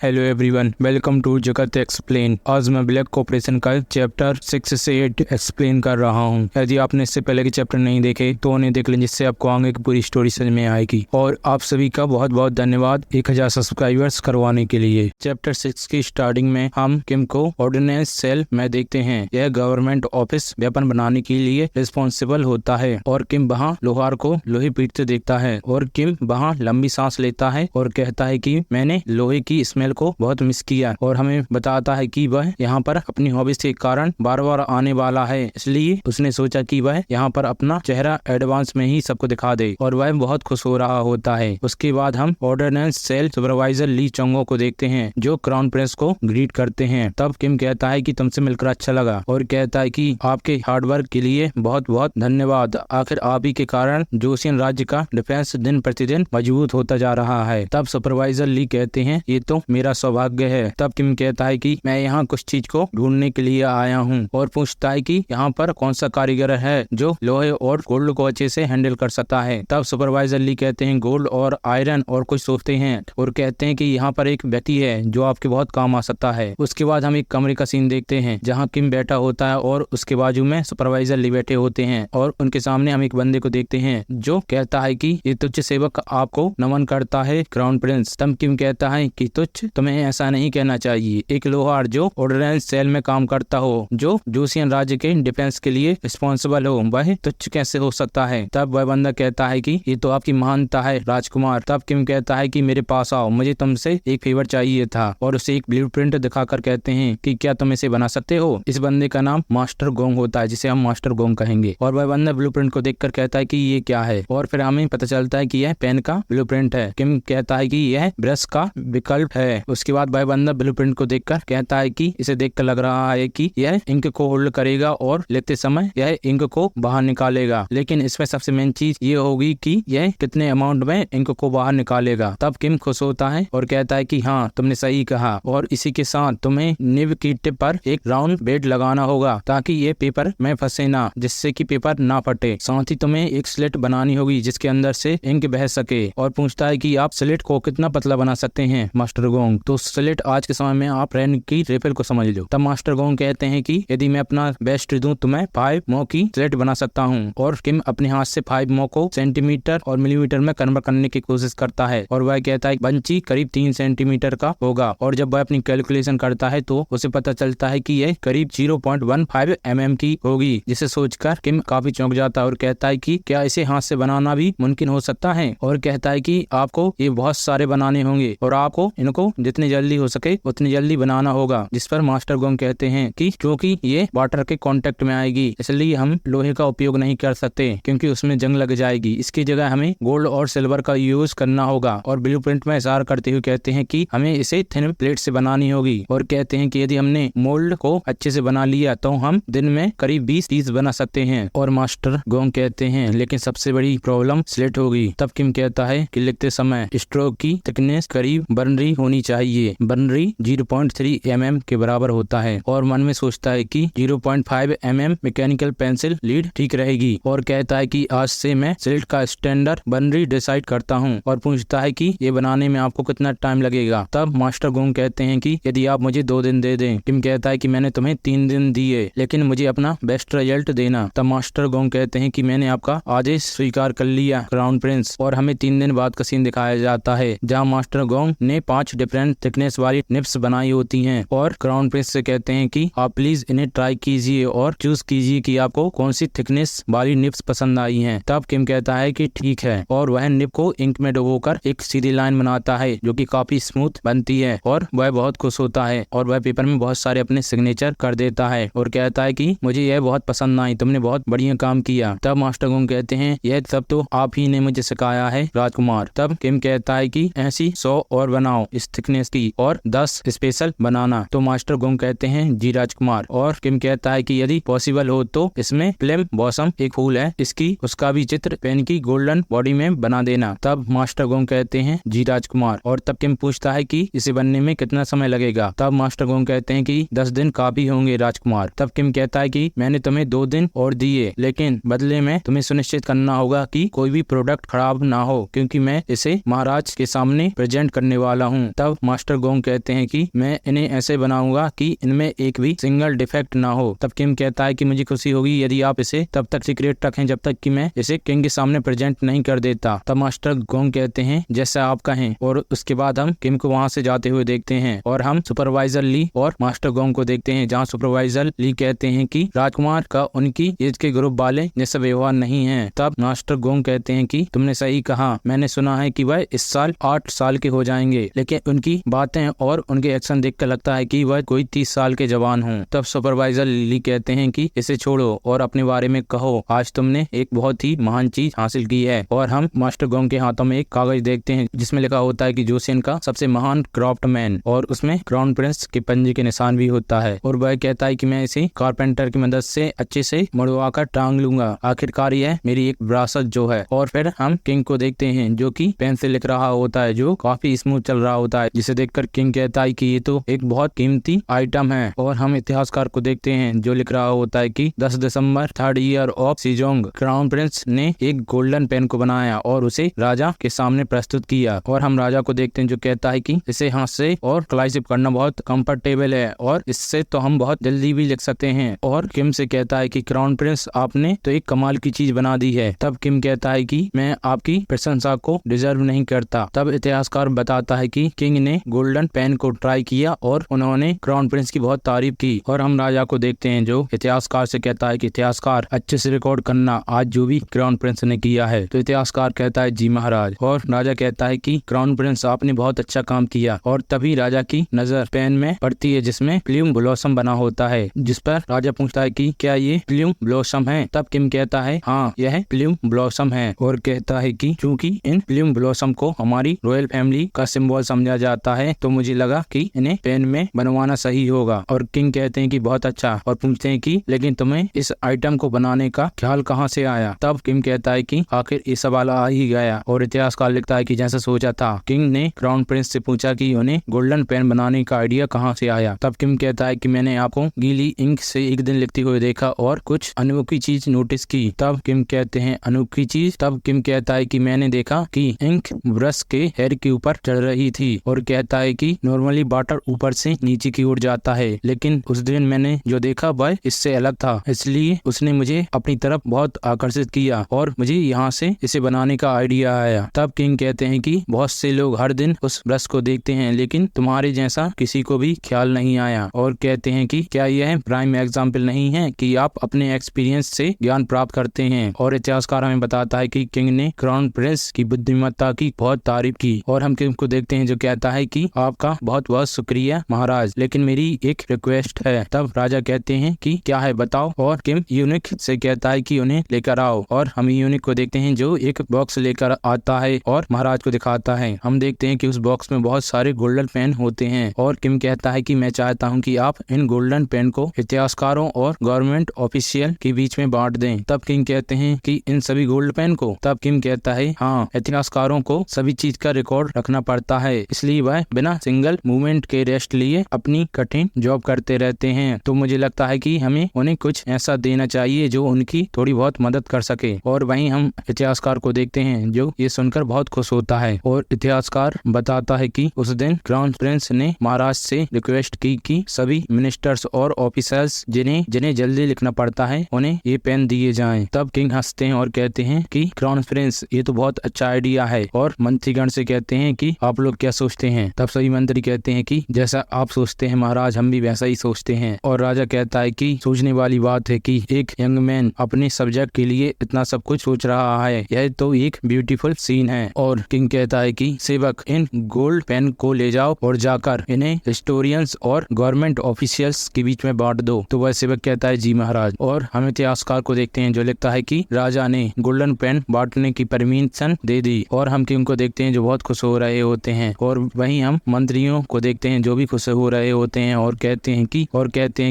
Hello everyone, welcome to जगत explain. आज मैं ब्लैक कॉर्पोरेशन का चैप्टर 6 से 8 एक्सप्लेन कर रहा हूं। यदि आपने इससे पहले के चैप्टर नहीं देखे तो उन्हें देख लें, जिससे आपको आगे की पूरी स्टोरी समझ में आएगी। और आप सभी का बहुत बहुत धन्यवाद 1000 सब्सक्राइबर्स करवाने के लिए। चैप्टर 6 की स्टार्टिंग में हम किम को ऑर्डिनेंस सेल में देखते हैं। यह गवर्नमेंट ऑफिस वेपन बनाने के लिए रिस्पॉन्सिबल होता है और किम वहाँ लोहार को लोहे पीटते देखता है और किम वहाँ लंबी सांस लेता है और कहता है कि मैंने लोहे की स्मेल को बहुत मिस किया, और हमें बताता है कि वह यहाँ पर अपनी हॉबीज के कारण बार बार आने वाला है, इसलिए उसने सोचा कि वह यहाँ पर अपना चेहरा एडवांस में ही सबको दिखा दे, और वह बहुत खुश हो रहा होता है। उसके बाद हम ऑर्डिनेंस सेल सुपरवाइजर ली चोंगो को देखते हैं, जो क्राउन प्रिंस को ग्रीट करते हैं। तब किम कहता है कि तुमसे मिलकर अच्छा लगा और कहता है कि आपके हार्डवर्क के लिए बहुत बहुत धन्यवाद। आखिर आप ही के कारण जोसियन राज्य का डिफेंस दिन प्रतिदिन मजबूत होता जा रहा है। तब सुपरवाइजर ली कहते हैं ये तो मेरा सौभाग्य है। तब किम कहता है कि मैं यहाँ कुछ चीज को ढूंढने के लिए आया हूँ, और पूछता है कि यहाँ पर कौन सा कारीगर है जो लोहे और गोल्ड को अच्छे से हैंडल कर सकता है। तब सुपरवाइजर ली कहते हैं गोल्ड और आयरन और कुछ सोचते हैं और कहते हैं कि यहाँ पर एक व्यक्ति है जो आपके बहुत काम आ सकता है। उसके बाद हम एक कमरे का सीन देखते हैं जहाँ किम बैठा होता है और उसके बाजू में सुपरवाइजर ली बैठे होते हैं, और उनके सामने हम एक बंदे को देखते हैं जो कहता है कि ये तुच्छ सेवक आपको नमन करता है क्राउन प्रिंस। तब किम कहता है कि तुच्छ, तुम्हें ऐसा नहीं कहना चाहिए। एक लोहार जो ऑर्डिनेंस सेल में काम करता हो, जो जोसियन राज्य के डिफेंस के लिए रिस्पॉन्सिबल हो, वह तुच्छ कैसे हो सकता है। तब वह बंदा कहता है कि ये तो आपकी महानता है राजकुमार। तब किम कहता है कि मेरे पास आओ, मुझे तुमसे एक फेवर चाहिए था, और उसे एक ब्लूप्रिंट दिखाकर कहते हैं कि क्या तुम इसे बना सकते हो। इस बंदे का नाम मास्टर गोंग होता है, जिसे हम मास्टर गोंग कहेंगे, और वह बंदा ब्लूप्रिंट को देखकर कहता है कि ये क्या है, और फिर हमें पता चलता है कि यह पेन का ब्लूप्रिंट है। किम कहता है कि यह ब्रश का विकल्प है। उसके बाद वह बंदा ब्लूप्रिंट को देखकर कहता है कि इसे देखकर लग रहा है कि यह इंक को होल्ड करेगा और लिखते समय यह इंक को बाहर निकालेगा, लेकिन इसमें सबसे मेन चीज ये होगी कि यह कितने अमाउंट में इंक को बाहर निकालेगा। तब किम खुश होता है और कहता है कि हाँ, तुमने सही कहा, और इसी के साथ तुम्हें निब की टिप पर एक राउंड बेड लगाना होगा ताकि ये पेपर में फंसे ना, जिससे कि पेपर ना फटे। साथ ही तुम्हें एक स्लेट बनानी होगी जिसके अंदर से इंक बह सके, और पूछता है कि आप स्लेट को कितना पतला बना सकते हैं मास्टर गोंग। तो स्लेट आज के समय में आप रेन की रिफिल को समझ लो। तब मास्टर गोंग कहते हैं कि यदि मैं अपना बेस्ट दूं तो मैं 5 मो की स्लेट बना सकता हूं, और किम अपने हाथ से 5 मो को सेंटीमीटर और मिलीमीटर में कन्वर्ट करने की कोशिश करता है, और वह कहता है बंची करीब 3 सेंटीमीटर का होगा, और जब वह अपनी कैलकुलेशन करता है तो उसे पता चलता है कि यह करीब 0.15 mm की होगी, जिसे सोचकर किम काफी चौंक जाता है और कहता है कि क्या इसे हाथ से बनाना भी मुमकिन हो सकता है, और कहता है कि आपको ये बहुत सारे बनाने होंगे और आपको इनको जितनी जल्दी हो सके उतनी जल्दी बनाना होगा। जिस पर मास्टर गोंग कहते हैं कि क्योंकि ये वाटर के कांटेक्ट में आएगी इसलिए हम लोहे का उपयोग नहीं कर सकते, क्योंकि उसमें जंग लग जाएगी। इसकी जगह हमें गोल्ड और सिल्वर का यूज करना होगा। और ब्लूप्रिंट में इशारा करते हुए कहते हैं कि हमें इसे थिन प्लेट से बनानी होगी, और कहते हैं कि यदि हमने मोल्ड को अच्छे से बना लिया तो हम दिन में करीब 20 पीस बना सकते हैं। और मास्टर गोंग कहते हैं लेकिन सबसे बड़ी प्रॉब्लम स्लेट होगी। तब किम कहता है कि लिखते समय स्ट्रोक की थिकनेस करीब बर्नरी होनी चाहिए। बर्नरी 0.3 mm के बराबर होता है, और मन में सोचता है कि 0.5 mm मैकेनिकल पेंसिल लीड ठीक रहेगी, और कहता है कि आज से मैं स्लेट का स्टैंडर्ड बर्नरी डिसाइड करता हूँ, और पूछता है कि ये बनाने में आपको कितना टाइम लगेगा। तब मास्टर गोंग कहते हैं कि यदि आप मुझे 2 दिन दे दें। किम कहता है कि मैंने तुम्हें 3 दिन दिए, लेकिन मुझे अपना बेस्ट रिजल्ट देना। तब मास्टर गोंग कहते हैं कि मैंने आपका आदेश स्वीकार कर लिया क्राउन प्रिंस, और हमें 3 दिन बाद का सीन दिखाया जाता है जहाँ मास्टर गोंग ने 5 डिफरेंट थिकनेस वाली निप्स बनाई होती हैं, और क्राउन प्रिंस से कहते हैं कि आप प्लीज इन्हें ट्राई कीजिए और चूज कीजिए कि आपको कौन सी थिकनेस वाली निप्स पसंद आई हैं। तब किम कहता है कि ठीक है, और वह निप को इंक में डुबोकर एक सीधी लाइन बनाता है जो कि काफी स्मूथ बनती है, और वह बहुत खुश होता है, और वह पेपर में बहुत सारे अपने सिग्नेचर कर देता है और कहता है कि मुझे यह बहुत पसंद आई, तुमने बहुत बढ़िया काम किया। तब मास्टर गोंग कहते हैं यह सब तो आप ही ने मुझे सिखाया है राजकुमार। तब किम कहता है कि ऐसी 100 और बनाओ इस थिकनेस की, और 10 स्पेशल बनाना। तो मास्टर गोंग कहते हैं जी राजकुमार, और किम कहता है कि यदि पॉसिबल हो तो इसमें प्लेम बॉसम एक फूल है, इसकी उसका भी चित्र पेन की गोल्डन बॉडी में बना देना। तब मास्टर गोंग कहते हैं जी राजकुमार, और तब किम पूछता है कि इसे बनने में कितना समय लगेगा। तब मास्टर गोंग कहते हैं कि 10 दिन काफी होंगे राजकुमार। तब किम कहता है कि मैंने तुम्हें 2 दिन और दिए, लेकिन बदले में तुम्हें सुनिश्चित करना होगा कि कोई भी प्रोडक्ट खराब ना हो, क्योंकि मैं इसे महाराज के सामने प्रेजेंट करने वाला हूँ। तब तब मास्टर गोंग कहते हैं कि मैं इन्हें ऐसे बनाऊंगा कि इनमें एक भी सिंगल डिफेक्ट ना हो। तब किम कहता है कि मुझे खुशी होगी यदि आप इसे तब तक सीक्रेट रखें जब तक कि मैं इसे किंग के सामने प्रेजेंट नहीं कर देता। तब मास्टर गोंग कहते हैं जैसा आप कहें, और उसके बाद हम किम को वहां से जाते हुए देखते हैं और हम सुपरवाइजर ली और मास्टर गोंग को देखते हैं, जहां सुपरवाइजर ली कहते हैं कि राजकुमार का उनकी एज के ग्रुप वाले जैसा व्यवहार नहीं है। तब मास्टर गोंग कहते हैं कि तुमने सही कहा, मैंने सुना है कि वह इस साल 8 साल के हो जाएंगे, लेकिन उनकी बातें और उनके एक्शन देखकर लगता है कि वह कोई 30 साल के जवान हों। तब सुपरवाइजर ली कहते हैं कि इसे छोड़ो और अपने बारे में कहो, आज तुमने एक बहुत ही महान चीज हासिल की है। और हम मास्टर गोंग के हाथों में एक कागज देखते हैं जिसमें लिखा होता है कि जोसेन का सबसे महान क्राफ्टमैन, और उसमें क्राउन प्रिंस के पंजे के निशान भी होता है। और वह कहता है कि मैं इसे कारपेंटर की मदद से अच्छे से मड़वा कर टांग लूंगा, आखिरकार यह मेरी एक विरासत जो है। और फिर हम किंग को देखते हैं जो कि पेन से लिख रहा होता है, जो काफी स्मूथ चल रहा होता है, जिसे देखकर किंग कहता है कि ये तो एक बहुत कीमती आइटम है। और हम इतिहासकार को देखते हैं जो लिख रहा होता है कि 10 दिसंबर 3rd year of Sejong, crown prince ने एक गोल्डन पेन को बनाया और उसे राजा के सामने प्रस्तुत किया। और हम राजा को देखते हैं जो कहता है कि इसे हाथ से और कलाई से करना बहुत कंफर्टेबल है और इससे तो हम बहुत जल्दी भी लिख सकते हैं। और किम से कहता है कि क्राउन प्रिंस आपने तो एक कमाल की चीज बना दी है। तब किम कहता है कि मैं आपकी प्रशंसा को डिजर्व नहीं करता। तब इतिहासकार बताता है कि किंग ने गोल्डन पेन को ट्राई किया और उन्होंने क्राउन प्रिंस की बहुत तारीफ की। और हम राजा को देखते हैं जो इतिहासकार से कहता है कि इतिहासकार अच्छे से रिकॉर्ड करना आज जो भी क्राउन प्रिंस ने किया है। तो इतिहासकार कहता है जी महाराज। और राजा कहता है कि क्राउन प्रिंस आपने बहुत अच्छा काम किया। और तभी राजा की नजर पेन में पड़ती है जिसमें प्लूम ब्लॉसम बना होता है, जिस पर राजा पूछता है कि क्या ये प्लूम ब्लॉसम है। तब किम कहता है हाँ यह प्लूम ब्लॉसम है, और कहता है कि चूंकि इन प्लूम ब्लॉसम को हमारी रॉयल फैमिली का सिंबल समझा जाता है तो मुझे लगा कि इन्हें पेन में बनवाना सही होगा। और किंग कहते हैं कि बहुत अच्छा, और पूछते हैं कि लेकिन तुम्हें इस आइटम को बनाने का ख्याल कहाँ से आया। तब किम कहता है कि आखिर ये सवाल आ ही गया। और इतिहासकार लिखता है कि जैसा सोचा था, किंग ने क्राउन प्रिंस से पूछा कि उन्हें गोल्डन पेन बनाने का आइडिया कहाँ से आया। तब किम कहता है कि मैंने आपको गीली इंक से एक दिन लिखते हुए देखा और कुछ अनोखी चीज नोटिस की। तब किम कहते हैं अनोखी चीज। तब किम कहता है कि मैंने देखा कि इंक ब्रश के हेयर के ऊपर चढ़ रही थी, और कहता है कि नॉर्मली वाटर ऊपर से नीचे की ओर जाता है, लेकिन उस दिन मैंने जो देखा वह इससे अलग था, इसलिए उसने मुझे अपनी तरफ बहुत आकर्षित किया और मुझे यहाँ से इसे बनाने का आइडिया आया। तब किंग कहते हैं कि बहुत से लोग हर दिन उस ब्रश को देखते हैं, लेकिन तुम्हारे जैसा किसी को भी ख्याल नहीं आया। और कहते हैं कि क्या यह प्राइम एग्जाम्पल नहीं है कि आप अपने एक्सपीरियंस से ज्ञान प्राप्त करते हैं। और इतिहासकार हमें बताता है कि किंग ने क्राउन प्रिंस की बुद्धिमत्ता की बहुत तारीफ की। और हम किंग को देखते हैं जो कहता है कि आपका बहुत बहुत शुक्रिया महाराज, लेकिन मेरी एक रिक्वेस्ट है। तब राजा कहते हैं कि क्या है बताओ। और किम यूनिक से कहता है कि उन्हें लेकर आओ। और हम यूनिक को देखते हैं जो एक बॉक्स लेकर आता है और महाराज को दिखाता है। हम देखते हैं कि उस बॉक्स में बहुत सारे गोल्डन पेन होते हैं। और किम कहता है कि मैं चाहता हूं कि आप इन गोल्डन पेन को इतिहासकारों और गवर्नमेंट ऑफिशियल के बीच में बांट दें। तब किंग कहते हैं कि इन सभी गोल्ड पेन को। तब किम कहता है हाँ, इतिहासकारों को सभी चीज का रिकॉर्ड रखना पड़ता है, इसलिए वह बिना सिंगल मूवमेंट के रेस्ट लिए अपनी कठिन जॉब करते रहते हैं। तो मुझे लगता है कि हमें उन्हें कुछ ऐसा देना चाहिए जो उनकी थोड़ी बहुत मदद कर सके। और वहीं हम इतिहासकार को देखते हैं जो ये सुनकर बहुत खुश होता है। और इतिहासकार बताता है कि उस दिन क्राउन प्रिंस ने महाराज से रिक्वेस्ट की कि सभी मिनिस्टर्स और ऑफिसर्स जिन्हें जल्दी लिखना पड़ता है उन्हें ये पेन दिए जाएं। तब किंग हंसते हैं और कहते हैं कि क्राउन प्रिंस ये तो बहुत अच्छा आइडिया है। और मंत्रीगण से कहते हैं कि आप लोग क्या सोचते हैं। तब सभी मंत्री कहते हैं कि जैसा आप सोचते हैं महाराज, हम भी वैसा ही सोचते हैं। और राजा कहता है कि सोचने वाली बात है कि एक यंग मैन अपने सब्जेक्ट के लिए इतना सब कुछ सोच रहा है, यह तो एक ब्यूटीफुल सीन है। और किंग कहता है कि सेवक इन गोल्ड पेन को ले जाओ और जाकर इन्हें हिस्टोरियंस और गवर्नमेंट ऑफिशियल्स के बीच में बांट दो। तो वह सेवक कहता है जी महाराज। और हम इतिहासकार को देखते हैं जो लिखता है कि राजा ने गोल्डन पेन बांटने की परमिशन दे दी। और हम किंग को देखते हैं जो बहुत खुश हो रहे होते हैं। और वहीं हम मंत्रियों को देखते हैं जो भी खुश हो रहे होते हैं और कहते हैं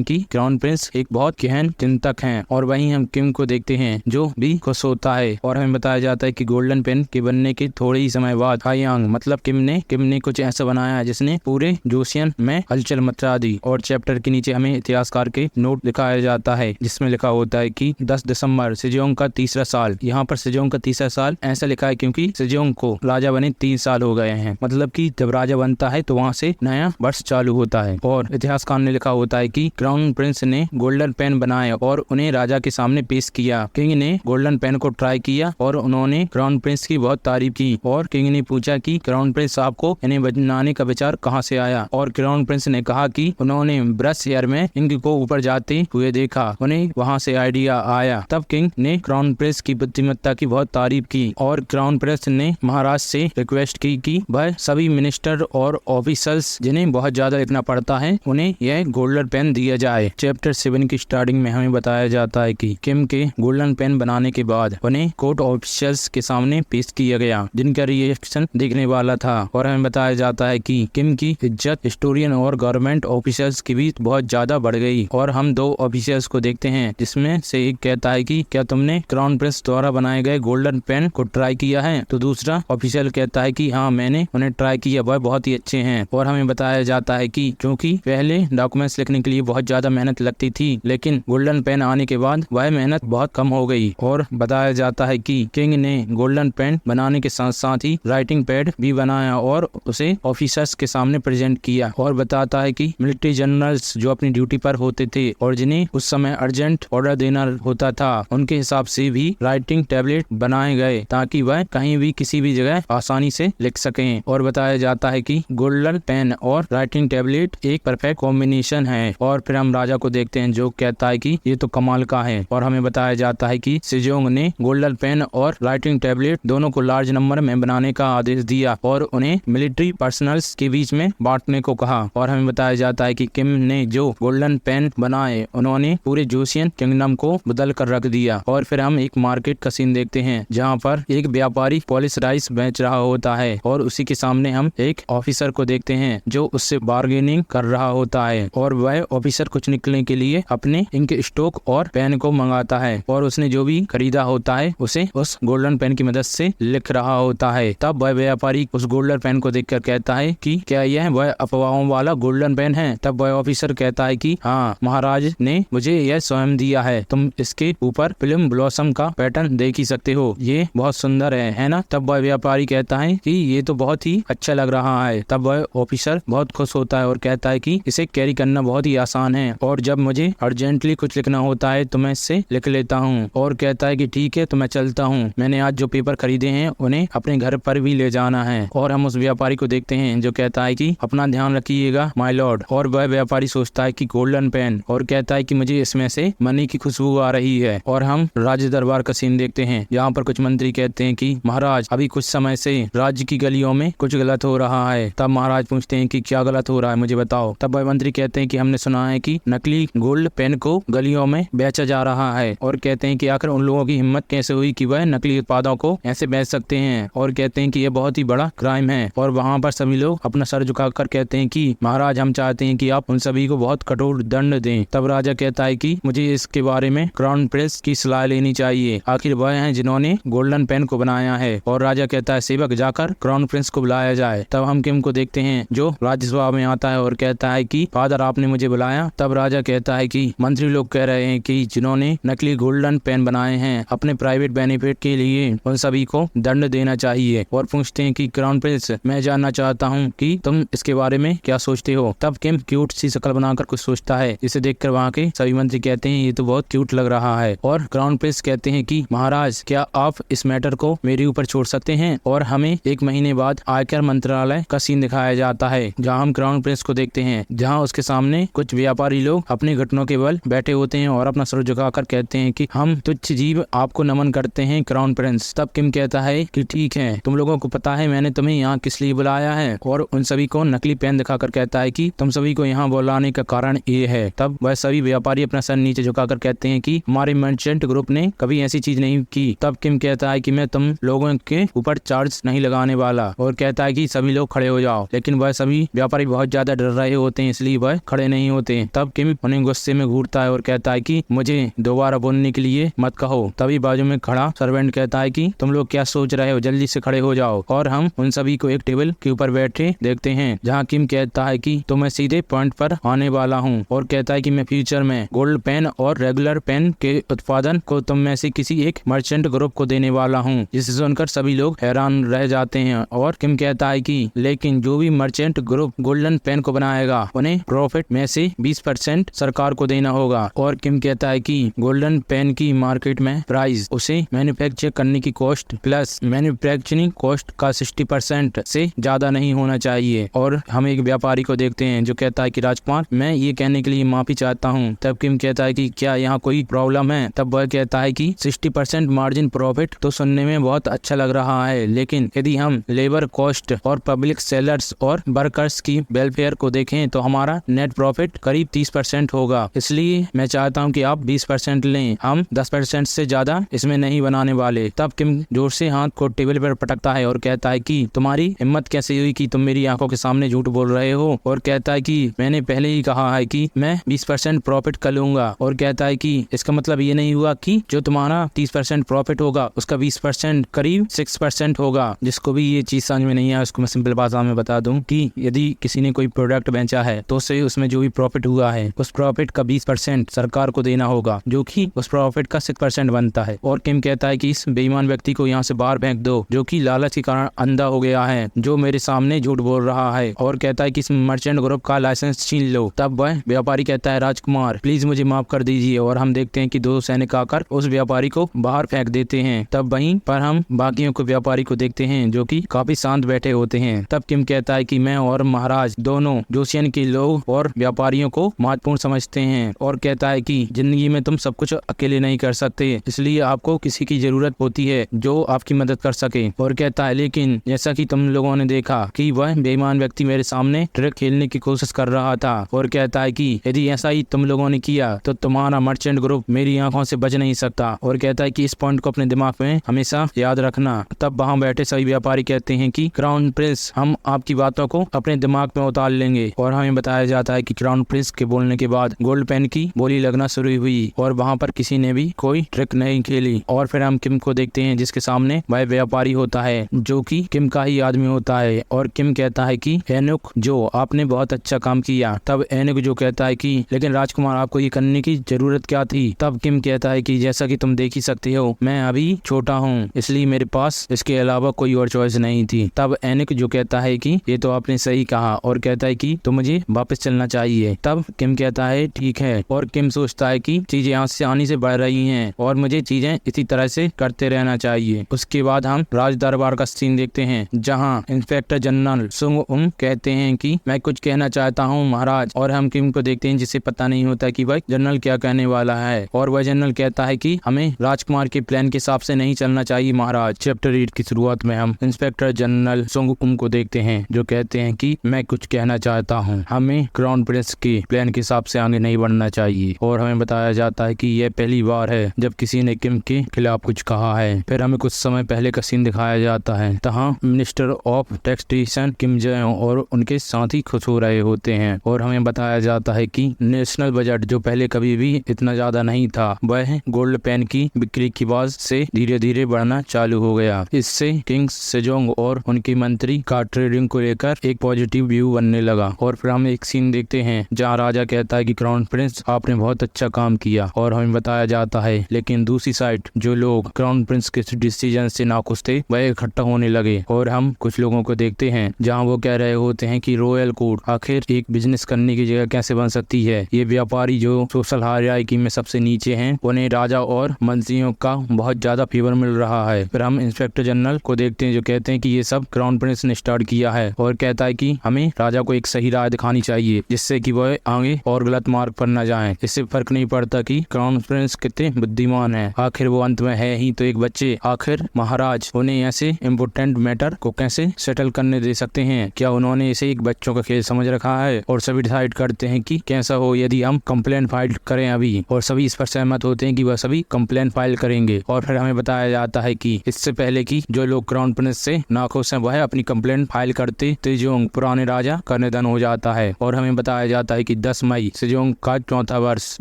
कि क्राउन प्रिंस एक बहुत गहन चिंतक हैं। और वहीं हम किंग को देखते हैं जो भी खुश होता है। और हमें बताया जाता है कि गोल्डन पेन के बनने के थोड़े ही समय बाद हायांग मतलब किम ने कुछ ऐसा बनाया जिसने पूरे जोशियन में हलचल मचा दी। और चैप्टर के नीचे हमें इतिहासकार के नोट दिखाया जाता है जिसमें लिखा होता है कि 10 दिसंबर सेजोंग का 3रा साल। यहाँ पर सेजोंग का 3रा साल ऐसा लिखा है क्योंकि सेजोंग को राजा बने 3 साल हो गए हैं, मतलब कि जब राजा बनता है तो वहाँ से नया वर्ष चालू होता है। और इतिहासकार ने लिखा होता है कि क्राउन प्रिंस ने गोल्डन पेन बनाया और उन्हें राजा के सामने पेश किया। किंग ने गोल्डन पेन को ट्राई किया और उन्होंने क्राउन प्रिंस की बहुत तारीफ की और किंग ने पूछा कि क्राउन प्रिंस आपको इन्हें बनाने का विचार कहाँ से आया। और क्राउन प्रिंस ने कहा कि उन्होंने ब्रश एयर में इंक को ऊपर जाते हुए देखा, उन्हें वहाँ से आइडिया आया। तब किंग ने क्राउन प्रिंस की बुद्धिमत्ता की बहुत तारीफ की और क्राउन प्रिंस ने महाराज से रिक्वेस्ट की कि वह सभी मिनिस्टर और ऑफिसर्स जिन्हें बहुत ज्यादा लिखना पड़ता है उन्हें यह गोल्डन पेन दिया जाए। चैप्टर 7 की स्टार्टिंग में हमें बताया जाता है कि किम के गोल्डन पेन बनाने के बाद उन्हें कोर्ट ऑफिसर्स के सामने पेश किया गया, जिनका रिएक्शन देखने वाला था। और हमें बताया जाता है कि किम की इज्जत हिस्टोरियन और गवर्नमेंट ऑफिसर्स के बीच बहुत ज्यादा बढ़ गई। और हम दो ऑफिसर्स को देखते हैं जिसमें से एक कहता है कि क्या तुमने क्राउन प्रिंस द्वारा बनाए गए गोल्डन पेन को ट्राई किया है? तो दूसरा ऑफिसर कहता है कि हाँ, मैंने उन्हें ट्राई किया, वह बहुत ही अच्छे हैं। और हमें बताया जाता है कि क्योंकि पहले डॉक्यूमेंट्स लिखने के लिए बहुत ज्यादा मेहनत लगती थी, लेकिन गोल्डन पेन आने के बाद वह मेहनत बहुत कम हो गई। और बताया जाता है कि किंग ने गोल्डन पेन बनाने के साथ साथ ही राइटिंग पैड भी बनाया और उसे ऑफिसर्स के सामने प्रेजेंट किया। और बताता है कि मिलिट्री जनरल्स जो अपनी ड्यूटी पर होते थे और जिन्हें उस समय अर्जेंट ऑर्डर देना होता था, उनके हिसाब से भी राइटिंग टैबलेट बनाए गए ताकि वह कहीं भी किसी भी जगह आसानी से लिख सकें। और बताया जाता है कि गोल्डन पेन और राइटिंग टैबलेट एक परफेक्ट कॉम्बिनेशन है। और फिर हम राजा को देखते हैं जो कहता है कि ये तो कमाल का है। और हमें बताया जाता है कि सेजोंग ने गोल्डन पेन और राइटिंग टैबलेट दोनों को लार्ज नंबर में बनाने का आदेश दिया और उन्हें मिलिट्री पर्सनल्स के बीच में बांटने को कहा। और हमें बताया जाता है कि किम ने जो गोल्डन पेन बनाए उन्होंने पूरे जोशियन किंगडम को बदल कर रख दिया। और फिर हम एक मार्केट का सीन देखते हैं जहाँ पर एक व्यापारी पॉलिश राइस बेच रहा होता है और उसी के सामने हम एक ऑफिसर को देखते हैं जो उससे बार्गेनिंग कर रहा होता है। और वह ऑफिसर कुछ निकलने के लिए अपने इंक स्टोक और पेन को मंगाता है और उसने जो भी खरीदा होता है उसे उस गोल्डन पेन की मदद से लिख रहा होता है। तब वह व्यापारी उस गोल्डन पेन को देखकर कहता है कि क्या यह वह अफवाहों वाला गोल्डन पेन है? तब वह ऑफिसर कहता है कि हाँ, महाराज ने मुझे यह स्वयं दिया है, तुम इसके ऊपर फिल्म ब्लॉसम का पैटर्न देख ही सकते हो, ये बहुत सुंदर है ना? तब वह व्यापारी कहता है कि ये तो बहुत ही अच्छा लग रहा है। तब वह ऑफिसर बहुत खुश होता है और कहता है कि इसे कैरी करना बहुत ही आसान है और जब मुझे अर्जेंटली कुछ लिखना होता है तो मैं इससे लिख लेता हूँ। और कहता है कि ठीक है, तो मैं चलता हूँ, मैंने आज जो पेपर खरीदे हैं उन्हें अपने घर पर भी ले जाना है। और हम उस व्यापारी को देखते हैं जो कहता है कि अपना ध्यान रखिएगा माय लॉर्ड। और वह व्यापारी सोचता है कि गोल्डन पेन और कहता है कि मुझे इसमें से मनी की खुशबू आ रही है। और हम राज्य दरबार का सीन देखते हैं जहाँ पर कुछ मंत्री कहते हैं कि महाराज, अभी कुछ समय से राज्य की गलियों में कुछ गलत हो रहा है। तब महाराज पूछते हैं कि क्या गलत हो रहा है, मुझे बताओ। तब वह मंत्री कहते हैं कि हमने सुना है कि नकली गोल्ड पेन को गलियों में बेचा जा रहा है। और कहते हैं कि आखिर उन लोगों की हिम्मत कैसे हुई कि वह नकली उत्पादों को ऐसे बेच सकते हैं। और कहते हैं कि यह बहुत ही बड़ा क्राइम है। और वहाँ पर सभी लोग अपना सर झुकाकर कहते हैं कि महाराज, हम चाहते हैं कि आप उन सभी को बहुत कठोर दंड दें। तब राजा कहता है कि मुझे इसके बारे में क्राउन प्रिंस की सलाह लेनी चाहिए, आखिर वह हैं जिन्होंने गोल्डन पेन को बनाया है। और राजा कहता है सेवक जाकर क्राउन प्रिंस को बुलाया जाए। तब हम किम को देखते हैं जो राज्यसभा में आता है और कहता है कि फादर, आपने मुझे बुलाया? तब राजा कहता है कि मंत्री लोग कह रहे हैं कि जिन्होंने नकली गोल्डन पेन बनाए हैं अपने प्राइवेट बेनिफिट के लिए उन सभी को दंड देना चाहिए। और पूछते हैं कि क्राउन प्रिंस, मैं जानना चाहता हूँ कि तुम इसके बारे में क्या सोचते हो। तब किम क्यूट सी शक्ल बनाकर कुछ सोचता है, इसे देखकर वहाँ के सभी मंत्री कहते हैं ये तो बहुत क्यूट लग रहा है। और क्राउन प्रिंस कहते हैं कि महाराज, क्या आप इस मैटर को मेरे ऊपर छोड़ सकते हैं। और हमें 1 महीने बाद आयकर मंत्रालय का सीन दिखाया जाता है जहाँ हम क्राउन प्रिंस को देखते हैं जहाँ उसके सामने कुछ व्यापारी लोग अपने घुटनों के बल बैठे होते हैं और अपना सर झुकाकर कहते हैं कि हम तुच्छ जीव आपको नमन करते हैं क्राउन प्रिंस। तब किम कहता है कि ठीक है, तुम लोगों को पता है मैंने तुम्हें यहाँ किस लिए बुलाया है। और उन सभी को नकली पेन दिखाकर कहता है कि तुम सभी को यहाँ बुलाने का कारण ये है। तब वह सभी व्यापारी अपना सर नीचे झुकाकर कहते हैं कि हमारे मर्चेंट ग्रुप ने कभी ऐसी चीज नहीं की। तब किम कहता है कि मैं तुम लोगों के ऊपर चार्ज नहीं लगाने वाला और कहता है कि सभी लोग खड़े हो जाओ। लेकिन वह सभी व्यापारी बहुत ज्यादा डर रहे होते हैं इसलिए वह खड़े नहीं होते। तब किम उन्हें गुस्से में घूरता है और कहता है कि मुझे दोबारा बोलने के लिए मत कहो। तभी बाजू में खड़ा सर्वेंट कहता है कि तुम लोग क्या सोच रहे हो, जल्दी से खड़े हो जाओ। और हम उन सभी को एक टेबल के ऊपर बैठे देखते हैं जहाँ किम कहता है कि तो मैं सीधे पॉइंट पर आने वाला हूँ और कहता है कि मैं फ्यूचर में गोल्ड पेन और रेगुलर पेन के उत्पादन को तुम में से किसी एक मर्चेंट ग्रुप को देने वाला हूँ। जिसे सुनकर सभी लोग हैरान रह जाते हैं और किम कहता है कि कि लेकिन जो भी मर्चेंट ग्रुप गोल्डन पेन को बनाएगा उन्हें प्रॉफिट में से 20% सरकार को देना होगा। और किम कहता है कि गोल्डन पेन की मार्केट में प्राइस उसे मैन्युफैक्चर करने की कॉस्ट प्लस मैन्युफैक्चरिंग कॉस्ट का 60% से ज्यादा नहीं होना चाहिए। और हम एक व्यापारी को देखते हैं जो कहता है कि राजकुमार, मैं ये कहने के लिए माफी चाहता हूँ। तब किम कहता है कि क्या यहाँ कोई प्रॉब्लम है? तब वह कहता है कि 60% मार्जिन प्रॉफिट तो सुनने में बहुत अच्छा लग रहा है, लेकिन यदि हम लेबर कॉस्ट और पब्लिक सेलर्स और वर्कर्स की वेलफेयर को देखें तो हमारा नेट प्रॉफिट करीब 30% होगा। इसलिए मैं चाहता हूँ कि आप 20% लें, हम 10% से ज्यादा इसमें नहीं बनाने वाले। तब किम जोर से हाथ को टेबल पर पटकता है और कहता है कि तुम्हारी हिम्मत कैसे हुई कि तुम मेरी आंखों के सामने झूठ बोल रहे हो? और कहता है कि मैंने पहले ही कहा है कि मैं 20% प्रॉफिट कर लूंगा। और कहता है कि इसका मतलब ये नहीं हुआ कि जो तुम्हारा 30% प्रॉफिट होगा उसका 20% करीब 6% होगा। जिसको भी ये चीज समझ में नहीं है उसको मैं सिंपल भाषा में बता दूं कि यदि किसी ने कोई प्रोडक्ट बेचा है तो उससे उसमें जो भी प्रॉफिट हुआ है उस प्रॉफिट का 20% सरकार को देना होगा, जो कि उस प्रॉफिट का 6% बनता है। और किम कहता है कि इस बेईमान व्यक्ति को यहाँ से बाहर फेंक दो जो कि लालच के कारण अंधा हो गया है, जो मेरे सामने झूठ बोल रहा है। और कहता है कि इस मर्चेंट ग्रुप का लाइसेंस छीन लो। तब वह व्यापारी कहता है, राजकुमार प्लीज मुझे माफ कर दीजिए। और हम देखते हैं कि 2 सैनिक आकर उस व्यापारी को बाहर फेंक देते हैं। तब वहीं पर हम बाकियों को व्यापारी को देखते हैं जो कि काफी शांत बैठे होते हैं। तब किम कहता है कि मैं और महाराज दोनों जोशियन के लोग और व्यापारियों को महत्वपूर्ण समझते हैं। और कहता है कि जिंदगी में तुम सब कुछ अकेले नहीं कर सकते, इसलिए आपको किसी की जरूरत होती है जो आपकी मदद कर सके। और कहता है लेकिन जैसा कि तुम लोगों ने देखा कि वह बेईमान व्यक्ति मेरे सामने ट्रिक खेलने की कोशिश कर रहा था। और कहता है कि यदि ऐसा ही तुम लोगों ने किया तो तुम्हारा मर्चेंट ग्रुप मेरी आंखों से बच नहीं सकता। और कहता है कि इस पॉइंट को अपने दिमाग में हमेशा याद रखना। तब वहाँ बैठे सभी व्यापारी कहते हैं कि क्राउन प्रिंस, हम आपकी बातों को अपने दिमाग में उतार लेंगे। और हमें बताया जाता है कि क्राउन प्रिंस के बोलने के बाद गोल्ड पेन की बोली लगना शुरू हुई और वहाँ पर किसी ने भी कोई ट्रिक नहीं खेली। और फिर हम किम को देखते हैं जिसके सामने वह व्यापारी होता है जो कि किम का ही आदमी होता है। और किम कहता है कि एनुक, जो आपने बहुत अच्छा काम किया। तब एनुक जो कहता है कि लेकिन राजकुमार, आपको ये करने की जरूरत क्या थी? तब किम कहता है कि जैसा कि तुम देख ही सकते हो मैं अभी छोटा हूँ, इसलिए मेरे पास इसके अलावा कोई और चॉइस नहीं थी। तब एनुक जो कहता है कि ये तो आपने सही कहा और कहता है कि तो मुझे वापस चलना चाहिए। तब किम कहता है ठीक है। और किम सोचता है कि चीजें आसानी से बढ़ रही हैं और मुझे चीजें इसी तरह से करते रहना चाहिए। उसके बाद हम राज दरबार का सीन देखते हैं जहां इंस्पेक्टर जनरल सुंग उम कहते हैं कि मैं कुछ कहना चाहता हूं महाराज। और हम किम को देखते हैं जिसे पता नहीं होता कि वह जनरल क्या कहने वाला है। और वह जनरल कहता है कि हमें राजकुमार के प्लान के हिसाब से नहीं चलना चाहिए महाराज। चैप्टर 8 की शुरुआत में हम इंस्पेक्टर जनरल सुंग उम को देखते हैं जो कहते हैं कि मैं कुछ कहना चाहता हूँ, हमें क्राउन प्रिंस के प्लान के हिसाब से आगे नहीं बढ़ना चाहिए। और हमें बताया जाता है कि यह पहली बार है जब किसी ने किम के खिलाफ कुछ कहा है। फिर हमें कुछ समय पहले का सीन दिखाया जाता है तहाँ मिनिस्टर ऑफ टैक्सेशन किम जयोंग और उनके साथी खुश हो रहे होते हैं। और हमें बताया जाता है कि नेशनल बजट जो पहले कभी भी इतना ज्यादा नहीं था वह गोल्ड पेन की बिक्री की बाद से धीरे धीरे बढ़ना चालू हो गया। इससे किंग सेजोंग और उनके मंत्री का ट्रेडिंग को लेकर एक पॉजिटिव व्यू बनने लगा। और फिर हम एक सीन देखते हैं जहाँ राजा कहता है कि क्राउन प्रिंस, आपने बहुत अच्छा काम किया। और हमें बताया जाता है लेकिन दूसरी साइड जो लोग क्राउन प्रिंस के डिसीजन से नाखुश थे वह इकट्ठा होने लगे। और हम कुछ लोगों को देखते हैं जहाँ वो कह रहे होते हैं कि रॉयल कोर्ट आखिर एक बिजनेस करने की जगह कैसे बन सकती है। ये व्यापारी जो सोशल हायरार्की में सबसे नीचे हैं उन्हें राजा और मंत्रियों का बहुत ज्यादा फेवर मिल रहा है। फिर हम इंस्पेक्टर जनरल को देखते हैं जो कहते हैं कि ये सब क्राउन प्रिंस ने स्टार्ट किया है। और कहता है कि हमें राजा को एक सही राह दिखानी चाहिए जिससे कि वह आगे और गलत मार्ग पर न जाए। इससे फर्क नहीं पड़ता कि क्राउन प्रिंस कितने बुद्धिमान है, आखिर वो अंत में है ही तो एक बच्चे। आखिर महाराज उन्हें ऐसे इम्पोर्टेंट मैटर को कैसे सेटल करने दे सकते हैं? क्या उन्होंने इसे एक बच्चों का खेल समझ रखा है? और सभी डिसाइड करते हैं कि कैसा हो यदि हम कंप्लेंट फाइल करें अभी। और सभी इस पर सहमत होते हैं कि वह सभी कंप्लेंट फाइल करेंगे। और फिर हमें बताया जाता है कि इससे पहले कि जो लोग क्राउन प्रिंस से नाखुश हैं वह अपनी कंप्लेंट फाइल करते सेजोंग पुराने राजा का निधन हो जाता है। और हमें बताया जाता है कि 10 मई सेजोंग का 4था वर्ष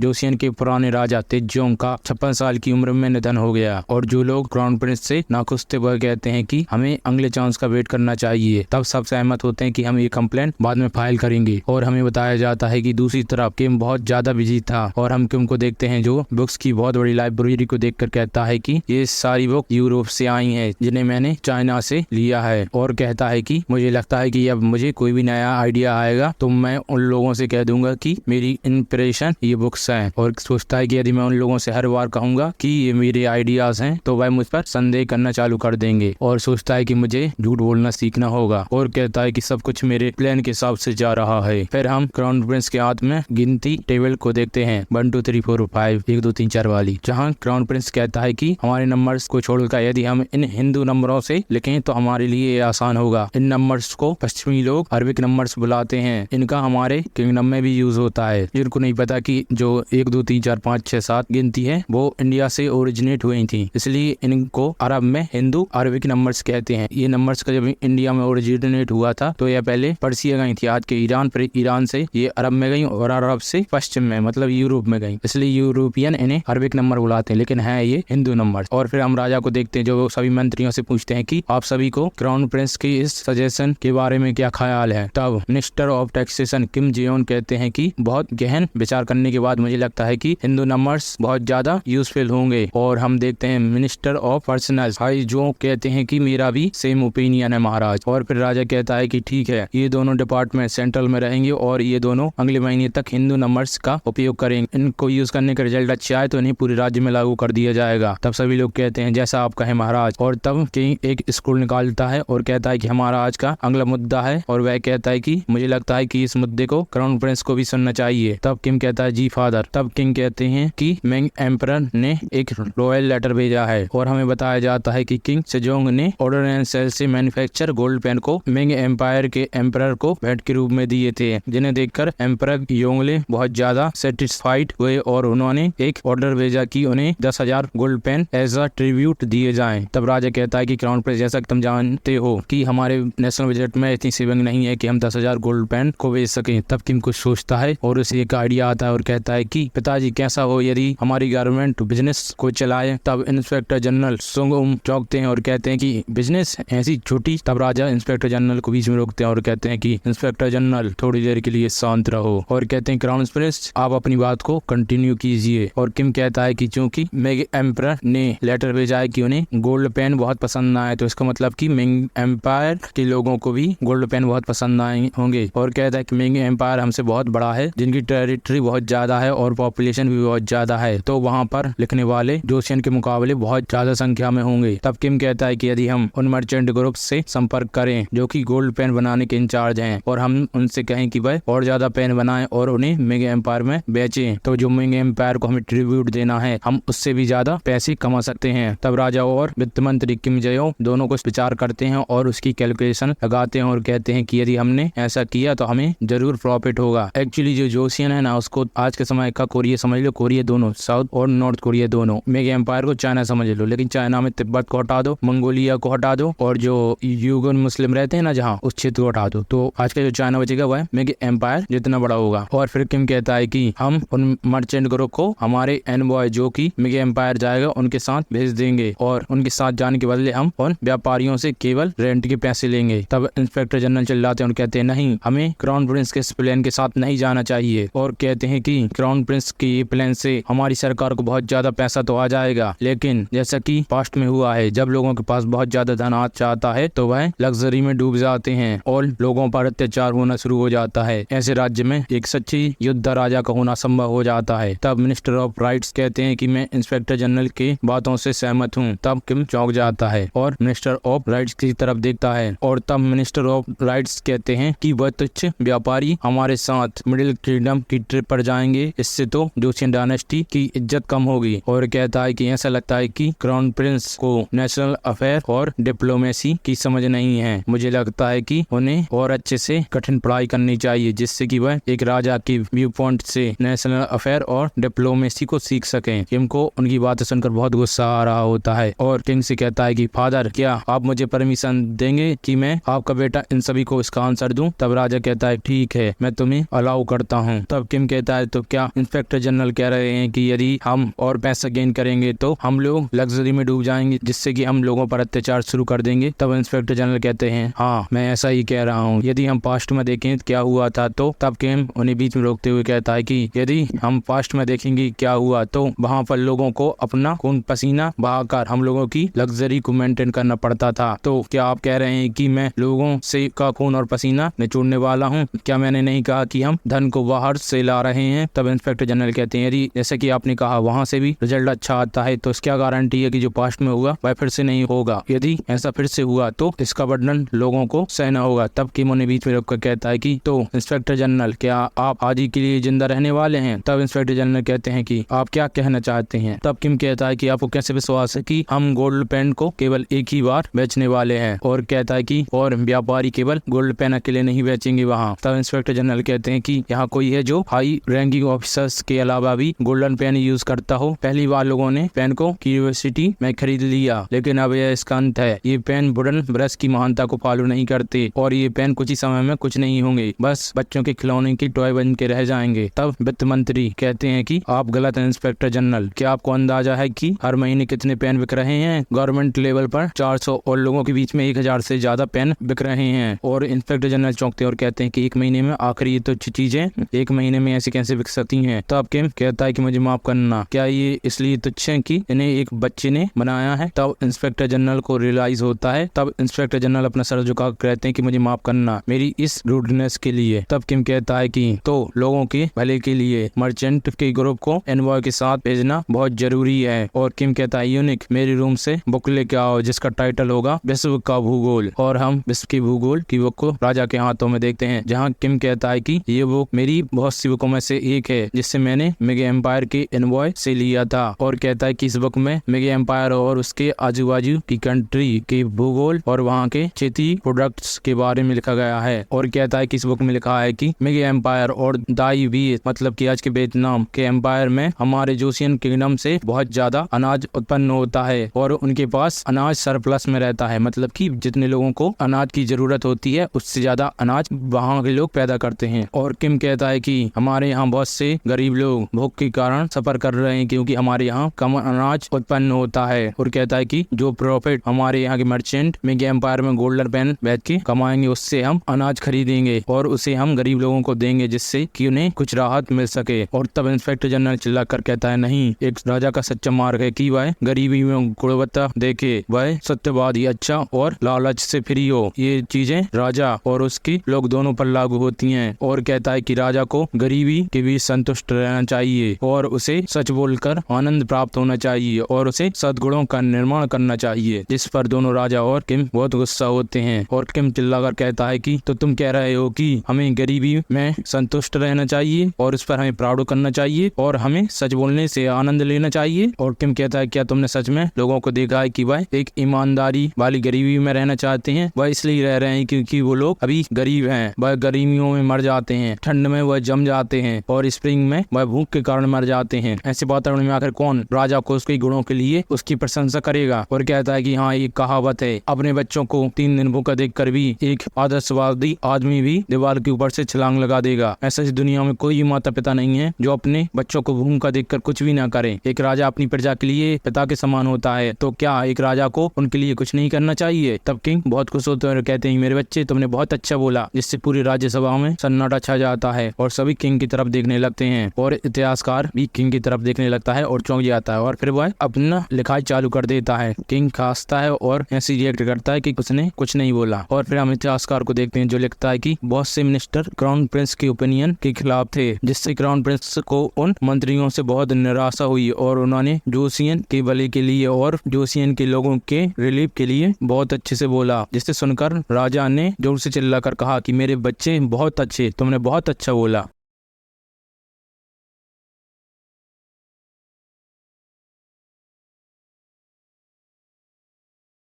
जोशियन के पुराने राजा तेजोंग का 56 साल की उम्र में निधन हो गया। और जो लोग क्राउन प्रिंस से नाखुश थे वह कहते हैं कि हमें अगले चांस का वेट करना चाहिए। तब सब सहमत होते हैं कि हम ये कंप्लेंट बाद में फाइल करेंगे। और हमें बताया जाता है कि दूसरी तरफ किम बहुत ज्यादा बिजी था। और हम किम को देखते हैं जो बुक्स की बहुत बड़ी लाइब्रेरी को देखकर कहता है कि ये सारी बुक यूरोप से आई हैं जिन्हें मैंने चाइना से लिया है। और कहता कहता है कि मुझे लगता है कि अब मुझे कोई भी नया आइडिया आएगा तो मैं उन लोगों से कह दूंगा कि मेरी इंस्पिरेशन ये बुक्स हैं, और सोचता है कि यदि मैं उन लोगों से हर बार कहूंगा कि ये मेरे आइडियाज हैं तो वह मुझ पर संदेह करना चालू कर देंगे, और सोचता है कि मुझे झूठ बोलना सीखना होगा, और कहता है कि सब कुछ मेरे प्लान के हिसाब से जा रहा है। फिर हम क्राउन प्रिंस के हाथ में गिनती टेबल को देखते हैं 1 2 3 4 5 1 2 3 4 वाली, जहाँ क्राउन प्रिंस कहता है कि हमारे नंबर्स को छोड़कर यदि हम इन हिंदू नंबरों से लिखें तो हमारे लिए आसान होगा। इन नंबर्स को पश्चिमी लोग अरबिक नंबर्स बुलाते हैं, इनका हमारे किंगडम में भी यूज होता है। जिनको नहीं पता कि जो 1 2 3 4 5 6 7 गिनती है वो इंडिया से ओरिजिनेट हुई थी, इसलिए इनको अरब में हिंदू अरबिक नंबर्स कहते हैं। ये नंबर्स का जब इंडिया में ओरिजिनेट हुआ था तो यह पहले पर्सिया गई थी, आज के ईरान, फिर ईरान से ये अरब में गई और अरब से पश्चिम में मतलब यूरोप में गई, इसलिए यूरोपियन इन्हें अरबिक नंबर बुलाते हैं, लेकिन है ये हिंदू नंबर। और फिर हम राजा को देखते हैं जो सभी मंत्रियों से पूछते हैं कि आप सभी को क्राउन प्रिंस की इस सजेशन के बारे में क्या ख्याल है। तब मिनिस्टर ऑफ टैक्सेशन किम जेओन कहते हैं कि बहुत गहन विचार करने के बाद मुझे लगता है कि हिंदू नंबर्स बहुत ज्यादा यूजफुल होंगे। और हम देखते हैं मिनिस्टर ऑफ पर्सनल हाई जो कहते हैं कि मेरा भी सेम ओपिनियन है महाराज। और फिर राजा कहता है कि ठीक है, ये दोनों डिपार्टमेंट सेंट्रल में रहेंगे और ये दोनों अगले महीने तक हिंदू नंबर्स का उपयोग करेंगे। इनको यूज करने का रिजल्ट अच्छा आए तो इन्हें पूरे राज्य में लागू कर दिया जाएगा। तब सभी लोग कहते हैं जैसा आप कहें महाराज। और तब किंग एक स्कूल निकालता है और कहता है कि हमारा आज का अगला मुद्दा है, और वह कहता है कि मुझे लगता है कि इस मुद्दे को क्राउन प्रिंस को भी सुनना चाहिए। तब किंग कहता है जी फादर। तब किंग कहते हैं कि मिंग एम्परर ने एक रॉयल लेटर भेजा है, और हमें बताया जाता है कि किंग सेजोंग ने ऑर्डर एंड सेल से मैन्युफैक्चर गोल्ड पेन को मिंग एम्पायर के एम्परर को भेंट के रूप में दिए थे, जिन्हें देखकर एम्परर योंगले बहुत ज्यादा सेटिस्फाइड हुए और उन्होंने एक ऑर्डर भेजा कि उन्हें 10,000 gold pen as a tribute दिए जाएं। तब राजा कहता है कि क्राउन प्रिंस जैसा कि तुम जानते हो कि हमारे नेशनल बजट में इतनी सेविंग नहीं है कि हम 10,000 गोल्ड पेन को भेज सकें। तब किंग कुछ सोचता है और उसे एक आइडिया आता है और कहता है कि पिताजी कैसा हो यदि हमारी गवर्नमेंट बिजनेस को चलाए। तब इंस्पेक्टर जनरल सुंग चौंकते हैं और कहते हैं कि बिजनेस ऐसी छोटी। तब राजा इंस्पेक्टर जनरल को बीच में रोकते हैं और कहते हैं कि इंस्पेक्टर जनरल थोड़ी देर के लिए शांत रहो, और कहते हैं क्राउन प्रिंस आप अपनी बात को कंटिन्यू कीजिए। और किंग कहता है कि चूंकि मिंग एम्परर ने लेटर भेजा है कि उन्हें गोल्ड पेन बहुत पसंद आए, तो इसका मतलब कि मिंग एम्पायर के लोगों को भी गोल्ड पेन बहुत पसंद आए होंगे। और कहता है कि मिंग एम्पायर हमसे बहुत बड़ा है, जिनकी टेरिटरी बहुत ज्यादा है और पॉपुलेशन भी बहुत ज्यादा है, तो वहाँ पर लिखने वाले जोशियन के मुकाबले बहुत ज्यादा संख्या में होंगे। तब किंग कहता है कि यदि हम उन मर्चेंट ग्रुप से संपर्क करें जो कि गोल्ड पेन बनाने के इंचार्ज हैं, और हम उनसे कहें कि वह और ज्यादा पेन बनाएं और उन्हें मिंग एम्पायर में बेचें, तो जो मिंग एम्पायर को हमें ट्रिब्यूट देना है हम उससे भी ज्यादा पैसे कमा सकते हैं। तब राजा और वित्त मंत्री किम जेओ दोनों को विचार करते हैं और उसकी कैलकुलेशन लगाते हैं और कहते हैं कि यदि हमने ऐसा किया तो हमें जरूर प्रॉफिट होगा। एक्चुअली जो जोशियन है ना, उसको आज के समय का कोरिया समझ लो, कोरिया दोनों, साउथ और नॉर्थ कोरिया दोनों। मिंग एम्पायर को चाइना समझ लो, लेकिन चाइना में तिब्बत को हटा दो, मंगोलिया को हटा दो, और जो यूगन मुस्लिम रहते हैं ना जहाँ, उस क्षेत्र को हटा दो, तो आज का जो चाइना बचेगा वह मिंग एम्पायर जितना बड़ा होगा। और फिर किम कहता है कि हम उन मर्चेंट ग्रुप को हमारे एनबॉय जो कि मिंग एम्पायर जाएगा उनके साथ भेज देंगे, और उनके साथ जाने के बदले हम उन व्यापारियों से केवल रेंट के पैसे लेंगे। तब इंस्पेक्टर जनरल चिल्लाते हैं और कहते हैं नहीं, हमें क्राउन प्रिंस के इस प्लान के साथ नहीं जाना चाहिए, और कहते हैं कि क्राउन प्रिंस के ये प्लान से हमारी सरकार को बहुत ज्यादा पैसा तो आ जाएगा, लेकिन जैसा कि पास्ट में हुआ है, जब लोगों के पास बहुत ज्यादा धन आ जाता है तो वह लग्जरी में डूब जाते हैं और लोगों पर अत्याचार होना शुरू हो जाता है। ऐसे राज्य में एक सच्ची योद्धा राजा का होना संभव हो जाता है। तब मिनिस्टर ऑफ राइट्स कहते हैं कि मैं इंस्पेक्टर जनरल की बातों से सहमत हूँ। तब किम चौंक जाता है और मिनिस्टर ऑफ राइट्स की तरफ देखता है, और तब मिनिस्टर ऑफ राइट्स कहते हैं कि वह तुच्छ व्यापारी हमारे साथ मिडिल किंगडम की ट्रिप पर जाएंगे, इससे तो जोशियन डायनेस्टी की इज्जत कम होगी। और कहता है कि ऐसा लगता है कि क्राउन प्रिंस को नेशनल अफेयर और डिप्लोमेसी की समझ नहीं है, मुझे लगता है कि उन्हें और अच्छे से कठिन पढ़ाई करनी चाहिए जिससे कि वह एक राजा की व्यू पॉइंट से नेशनल अफेयर और डिप्लोमेसी को सीख सकें। किम को उनकी बातें सुनकर बहुत गुस्सा आ रहा होता है और किंग से कहता है कि फादर क्या आप मुझे परमिशन देंगे कि मैं आपका बेटा इन सभी को इसका आंसर दूं। तब राजा कहता है ठीक है, मैं तुम्हें अलाउ करता हूं। तब किम कहता है तो क्या इंस्पेक्टर जनरल कह रहे हैं कि यदि हम और पैसा गेन करेंगे तो हम लोग लग्जरी में डूब जाएंगे जिससे कि हम लोगों पर अत्याचार शुरू कर देंगे। तब इंस्पेक्टर जनरल कहते हैं हाँ मैं ऐसा ही कह रहा हूँ, यदि हम पास्ट में देखें क्या हुआ था तो। तब किम उन्हें बीच में रोकते हुए कहता है कि यदि हम पास्ट में देखेंगे क्या हुआ तो वहाँ पर लोगों को अपना खून पसीना बहाकर हम लोगों की लग्जरी को मेंटेन करना पड़ता था। तो क्या आप कह रहे रहे हैं कि मैं लोगों से का खून और पसीना निचोड़ने वाला हूँ? क्या मैंने नहीं कहा कि हम धन को बाहर से ला रहे हैं? तब इंस्पेक्टर जनरल कहते हैं, यदि जैसे कि आपने कहा वहाँ से भी रिजल्ट अच्छा आता है, तो इसकी क्या गारंटी है कि जो पास्ट में हुआ वह फिर से नहीं होगा? यदि ऐसा फिर से हुआ तो इसका बर्डन लोगों को सहना होगा। तब किमो ने बीच में रोक कर कहता है कि तो इंस्पेक्टर जनरल, क्या आप आज ही के लिए जिंदा रहने वाले हैं? तब इंस्पेक्टर जनरल कहते हैं कि आप क्या कहना चाहते हैं? तब किम कहता है कि आपको कैसे विश्वास है कि हम गोल्ड पेन को केवल एक ही बार बेचने वाले हैं? और कहता है कि और व्यापारी केवल गोल्ड पेन अकेले नहीं बेचेंगे वहाँ। तब इंस्पेक्टर जनरल कहते हैं कि यहाँ कोई है जो हाई रैंकिंग ऑफिसर्स के अलावा भी गोल्डन पेन यूज करता हो? पहली बार लोगों ने पेन को यूनिवर्सिटी में खरीद लिया, लेकिन अब यह इसका अंत है। ये पेन वुडन ब्रश की महानता को फॉलो नहीं करते और ये पेन कुछ ही समय में कुछ नहीं होंगे, बस बच्चों के खिलौने की टॉय बन के रह जाएंगे। तब वित्त मंत्री कहते हैं कि आप गलत हैं इंस्पेक्टर जनरल। क्या आपको अंदाजा है कि हर महीने कितने पेन बिक रहे हैं? गवर्नमेंट लेवल पर 400 और लोगों के बीच में 1000 से ज्यादा पेन बिक रहे हैं। और इंस्पेक्टर जनरल चौंकते और कहते हैं कि एक महीने में आखिर ये तो चीजें एक महीने में ऐसे कैसे बिक सकती हैं? तो अब किम कहता है कि मुझे माफ करना, क्या ये इसलिए तुच्छ है कि इन्हें एक बच्चे ने बनाया है? तब इंस्पेक्टर जनरल को रियलाइज होता है। तब इंस्पेक्टर जनरल अपना सर झुका कहते हैं कि मुझे माफ करना मेरी इस रूडनेस के लिए। तब किम कहता है कि तो लोगों के भले के लिए मर्चेंट के ग्रुप को एनवॉय के साथ भेजना बहुत जरूरी है। और किम कहता है, यूनिक मेरे रूम से बुक लेके आओ जिसका टाइटल होगा विश्व का भूगोल। और हम विश्व के भूगोल की बुक को राजा के हाथों में देखते हैं, जहाँ किम कहता है कि ये बुक मेरी बहुत सी बुकों में से एक है जिससे मैंने मेगा एम्पायर के एनवॉय से लिया था। और कहता है कि इस बुक में मेगा एम्पायर और उसके आजू बाजू की कंट्री के भूगोल और वहाँ के क्षेत्रीय प्रोडक्ट्स के बारे में लिखा गया है। और कहता है कि इस बुक में लिखा है कि मेगा एम्पायर और दाई भी मतलब कि आज के वियतनाम के एम्पायर में हमारे जोसियन किंगडम से बहुत ज्यादा अनाज उत्पन्न होता है और उनके पास अनाज सरप्लस में रहता है, मतलब कि जितने लोगों को अनाज की जरूरत होती है उससे ज्यादा अनाज वहाँ के लोग पैदा करते हैं। और किम कहता है कि हमारे यहाँ बहुत से गरीब लोग भूख के कारण सफर कर रहे हैं क्योंकि हमारे यहाँ कम अनाज उत्पन्न होता है। और कहता है कि जो प्रॉफिट हमारे यहाँ के मर्चेंट मेगा एम्पायर में गोल्डन पेन बेच के कमाएंगे उससे हम अनाज खरीदेंगे और उसे हम गरीब लोगों को देंगे जिससे कि उन्हें कुछ राहत मिल सके। और तब इंस्पेक्टर जनरल चिल्लाकर कहता है, नहीं, एक राजा का सच्चा मार्ग है कि वह गरीबी में गुणवत्ता देखे, वह सत्यवादी, अच्छा और लालच से फ्री हो। ये चीजें राजा और उसके लोग दोनों पर लागू होती हैं। और कहता है कि राजा को गरीबी के बीच संतुष्ट रहना चाहिए और उसे सच बोलकर आनंद प्राप्त होना चाहिए और उसे सद्गुणों का निर्माण करना चाहिए। जिस पर दोनों राजा और किम बहुत गुस्सा होते हैं। और किम चिल्लाकर कहता है कि तो तुम कह रहे हो कि हमें गरीबी में संतुष्ट रहना चाहिए और इस पर हमें प्राउड करना चाहिए और हमें सच बोलने से आनंद लेना चाहिए? और किम कहता है, क्या तुमने सच में लोगों को देखा है कि वह एक ईमानदारी वाली गरीबी में रहना चाहते हैं? वह इसलिए रह रहे हैं क्योंकि वो लोग अभी गरीब हैं। वह गरीबियों में मर जाते हैं, ठंड में वह जम जाते हैं और स्प्रिंग में वह भूख के कारण मर जाते हैं। ऐसे वातावरण में आकर कौन राजा को उसके गुणों के लिए उसकी प्रशंसा करेगा? और कहता है कि हाँ, ये कहावत है, अपने बच्चों को 3 दिन भूखा देख कर भी एक आदर्शवादी आदमी भी दीवार के ऊपर से छलांग लगा देगा। ऐसा इस दुनिया में कोई माता पिता नहीं है जो अपने बच्चों को भूखा देखकर कुछ भी ना करे। एक राजा अपनी प्रजा के लिए पिता के समान होता है, तो क्या एक राजा को उनके लिए कुछ नहीं करना चाहिए? तब किंग बहुत खुश होते हैं और कहते हैं, मेरे बच्चे, तुमने बहुत अच्छा बोला, जिससे पूरी राज्यसभा में सन्नाटा छा जाता है और सभी किंग की तरफ देखने लगते हैं और इतिहासकार भी किंग की तरफ देखने लगता है और चौंक जाता है और फिर वह अपना लिखाई चालू कर देता है। किंग खांसता है और ऐसी रिएक्ट करता है कि उसने कुछ नहीं बोला। और फिर हम इतिहासकार को देखते हैं जो लिखता है कि बहुत से मिनिस्टर क्राउन प्रिंस के ओपिनियन के खिलाफ थे, जिससे क्राउन प्रिंस को उन मंत्रियों से बहुत निराशा हुई और उन्होंने जोसियन के भले के लिए और जोसियन के लोगों के रिलीफ के लिए बहुत अच्छे से बोला, जिससे सुनकर राजा ने जोर से चिल्लाकर कहा कि मेरे बच्चे बहुत अच्छे, तुमने बहुत अच्छा बोला।